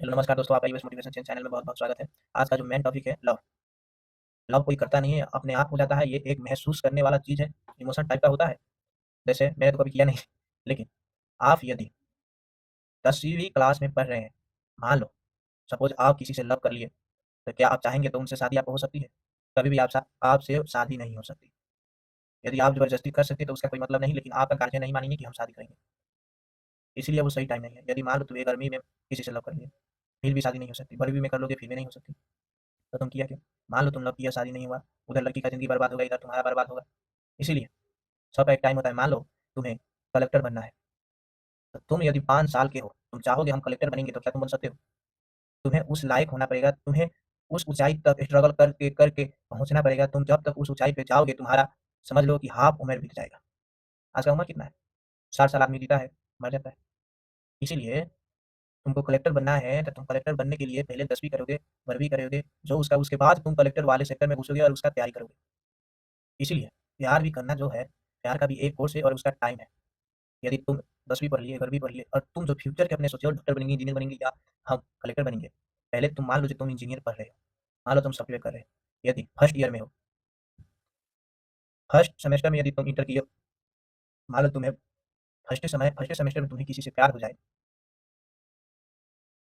Hello नमस्कार दोस्तों, आपका यूएस मोटिवेशन चैनल में बहुत-बहुत स्वागत है। आज का जो मेन टॉपिक है लव। लव कोई करता नहीं है, अपने आप हो जाता है। ये एक महसूस करने वाला चीज़ है, इमोशन टाइप का होता है। जैसे मैंने तो कभी किया नहीं, लेकिन आप यदि 10वीं क्लास में पढ़ रहे हैं, मान लो सपोज़ आप किसी से लव कर लिए, तो क्या आप चाहेंगे तो उनसे शादी आपको हो सकती है? कभी भी आपसे शादी नहीं हो सकती। यदि आप ज़बरदस्ती कर सकते तो उसका कोई मतलब नहीं, लेकिन आपका गार्जियन नहीं मानेंगे कि हम शादी करेंगे। इसीलिए वो सही टाइम नहीं है। यदि मान लो तुम 11वीं में किसी से लव कर लिए, फिर भी शादी नहीं हो सकती। 12वीं में कर लोगे फिर भी नहीं हो सकती। तो तुम किया क्यों? मान लो तुम लव किया, शादी नहीं हुआ, उधर लड़की का ज़िंदगी बर्बाद होगा, इधर तुम्हारा बर्बाद होगा। इसीलिए सबका एक टाइम होता है। मान लो तुम्हें कलेक्टर बनना है, तो तुम यदि 5 साल के हो, तुम चाहोगे हम कलेक्टर बनेंगे, तो क्या तुम बन सकते हो? तुम्हें उस लायक होना पड़ेगा, तुम्हें उस ऊँचाई तक स्ट्रगल करके करके पहुँचना पड़ेगा। तुम जब तक उस ऊँचाई पे जाओगे, तुम्हारा समझ लो कि हाफ उम्र बीत जाएगा। आज का उम्र कितना है? 60 साल आदमी जीता है, मर जाता है। इसीलिए तुमको कलेक्टर बनना है, तो तुम कलेक्टर बनने के लिए पहले 10वीं करोगे, 12वीं करोगे, जो उसका उसके बाद तुम कलेक्टर वाले सेक्टर में घुसोगे और उसका तैयारी करोगे। इसीलिए प्यार भी करना जो है, प्यार का भी एक कोर्स है और उसका टाइम है। यदि तुम 10वीं पढ़ लिए, 12वीं पढ़ लिए और तुम जो फ्यूचर के अपने सोचे हो डॉक्टर बनेंगे, इंजीनियर बनेंगे या हम कलेक्टर बनेंगे। पहले तुम मान लो जो तुम इंजीनियर पढ़ रहे हो, मान लो तुम सॉफ्टवेयर कर रहे हो। यदि फर्स्ट ईयर में हो, फर्स्ट सेमेस्टर में यदि तुम इंटर किए, मान लो तुम्हें फर्स्ट सेमेस्टर में तुम्हें किसी से प्यार हो जाए,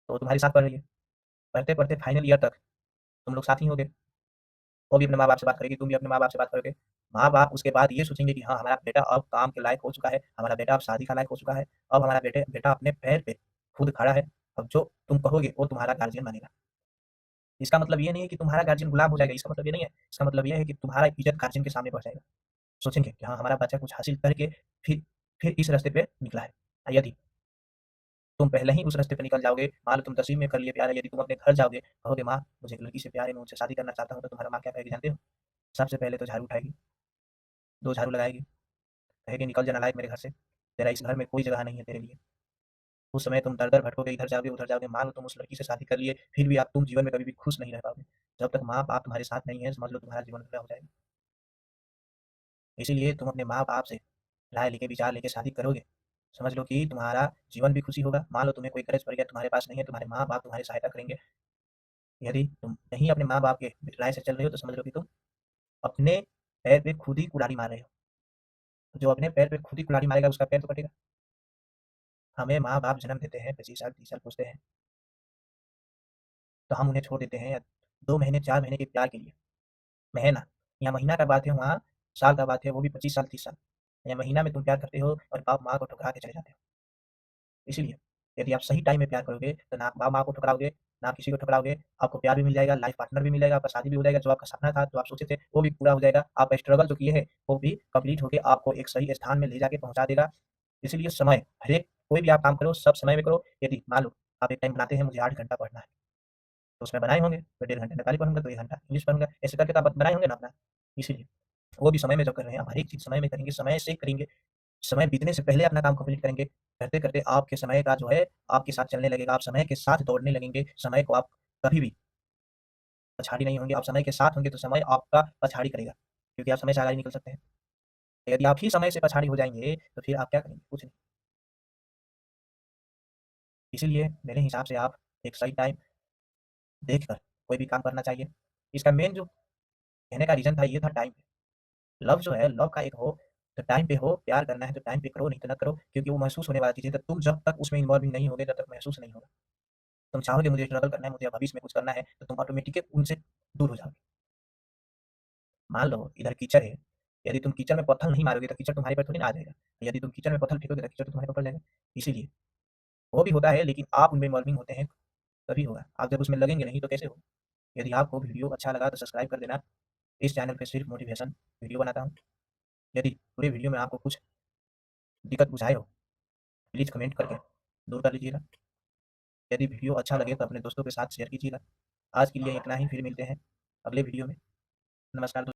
तो तुम्हारे साथ पढ़ रही है। पढ़ते-पढ़ते फाइनल ईयर तक तुम लोग साथ ही होगे। वो भी अपने माँ-बाप से बात करेगी, तुम भी अपने माँ-बाप से बात करोगे। माँ-बाप उसके बाद ये सोचेंगे कि हाँ, हमारा बेटा अब काम के लायक हो चुका है, हमारा बेटा अब शादी का लायक हो चुका है, अब हमारा बेटा अपने पैर पे खुद खड़ा है, अब जो तुम कहोगे वो तुम्हारा गार्जियन मानेगा। इसका मतलब ये नहीं है कि तुम्हारा गार्जियन गुलाम हो जाएगा, इसका मतलब ये नहीं है। इसका मतलब ये है कि तुम्हारा इज़्ज़त गार्जियन के सामने बढ़ जाएगा। सोचेंगे कि हाँ, हमारा बच्चा कुछ हासिल करके फिर फिर इस रास्ते पे निकला है। यदि तुम पहले ही उस रास्ते पे निकल जाओगे, मान लो तुम 10वीं में कर लिए प्यार है, यदि तुम अपने घर जाओगे, कहोगे माँ मुझे एक लड़की से प्यार है, मैं उनसे शादी करना चाहता हूँ, तो तुम्हारा माँ क्या कहेगी जानते हो? सबसे पहले तो झाड़ू उठाएगी, 2 झाड़ू लगाएगी, कहेगी निकल जा नालायक मेरे घर से, तेरा इस घर में कोई जगह नहीं है तेरे लिए। उस समय तुम दर-दर भटकोगे, इधर जाओगे, उधर जाओगे, मान लो तुम उस लड़की से शादी कर लिए, फिर भी तुम जीवन में कभी भी खुश नहीं रह पाओगे। जब तक माँ-बाप तुम्हारे साथ नहीं है, समझ लो तुम्हारा जीवन अधूरा हो जाएगा। इसीलिए तुम अपने माँ-बाप से राय लेके, विचार लेके शादी करोगे, समझ लो कि तुम्हारा जीवन भी खुशी होगा। मान लो तुम्हें कोई कर्ज पड़ गया, तुम्हारे पास नहीं है, तुम्हारे माँ-बाप तुम्हारी सहायता करेंगे। यदि तुम नहीं अपने माँ-बाप के राय से चल रहे हो, तो समझ लो कि तुम अपने पैर पे खुद ही कुल्हाड़ी मार रहे हो। जो अपने पैर पे खुद ही कुल्हाड़ी मारेगा, उसका पैर तो कटेगा। हमें माँ-बाप जन्म देते हैं, 25 साल, 30 साल पूछते हैं, तो हम उन्हें छोड़ देते हैं 2 महीने, 4 महीने के प्यार के लिए। महीना, यहाँ महीना का बात है, वहाँ साल का बात है, वो भी 25 साल, 30 साल। यहाँ महीना में तुम प्यार करते हो और बाप माँ को ठुकरा के चले जाते हो। इसीलिए यदि आप सही टाइम में प्यार करोगे, तो ना आप बाप माँ को ठुकराओगे, ना आप किसी को ठुकराओगे, आपको प्यार भी मिल जाएगा, लाइफ पार्टनर भी मिलेगा, आपका शादी भी हो जाएगा, जो आपका सपना था, जो आप सोचे थे, वो भी पूरा हो जाएगा। आप स्ट्रगल जो किए हैं, वो भी कंप्लीट होके आपको एक सही स्थान में ले जाके पहुँचा देगा। इसीलिए समय, हर एक कोई भी आप काम करो, सब समय में करो। यदि मान लो आप एक टाइम बनाते हैं, मुझे 8 घंटा पढ़ना है, तो उसमें बनाए होंगे, तो डेढ़ घंटे नेपाली पढ़ूँगा, तो 1 घंटा इंग्लिश पढ़ूँगा, ऐसे करके तो आप बनाए होंगे ना अपना। इसीलिए वो भी समय में जब कर रहे हैं, आप हर एक चीज़ समय में करेंगे, समय से करेंगे, समय बीतने से पहले अपना काम कंप्लीट करेंगे। करते-करते आपके समय का जो है, आपके साथ चलने लगेगा, आप समय के साथ दौड़ने लगेंगे, समय को आप कभी भी पछाड़ी नहीं होंगे, आप समय के साथ होंगे तो समय आपका पछाड़ी करेगा, क्योंकि आप समय से आगे निकल सकते हैं। यदि आप ही समय से पछाड़ी हो जाएँगे, तो फिर आप क्या करेंगे? कुछ नहीं। इसीलिए मेरे हिसाब से आप एक सही टाइम देखकर कोई भी काम करना चाहिए। इसका मेन जो कहने का रीज़न था, ये था टाइम। लव जो है, लव का एक हो, तो टाइम पे हो, प्यार करना है तो टाइम पे करो, नहीं तो ना करो, क्योंकि वो महसूस होने वाली चीज़ है। तो तुम जब तक उसमें इन्वॉल्व नहीं होगे, तब तक महसूस नहीं होगा। तुम चाहोगे मुझे स्ट्रगल करना है, मुझे भविष्य में कुछ करना है, तो तुम ऑटोमेटिक उनसे दूर हो जाओगे। मान लो इधर कीचड़ है, यदि तुम कीचड़ में पत्थर नहीं मारोगे, तो कीचड़ तुम्हारे ऊपर थोड़ी ना आ जाएगा। यदि तुम कीचड़ में पत्थर फेंकोगे, तो कीचड़ तो तुम्हारे ऊपर पड़ जाएगा। इसीलिए वो भी होता है, लेकिन आप उनमें इन्वॉल्विंग होते हैं, तभी होगा। आप जब उसमें लगेंगे नहीं, तो कैसे होगा? यदि आपको वीडियो अच्छा लगा, तो सब्सक्राइब कर देना। इस चैनल पे सिर्फ मोटिवेशन वीडियो बनाता हूँ। यदि पूरे वीडियो में आपको कुछ दिक्कत बुझाए हो, प्लीज़ कमेंट करके दूर कर लीजिएगा। यदि वीडियो अच्छा लगे, तो अपने दोस्तों के साथ शेयर कीजिएगा। आज के लिए इतना ही, फिर मिलते हैं अगले वीडियो में। नमस्कार।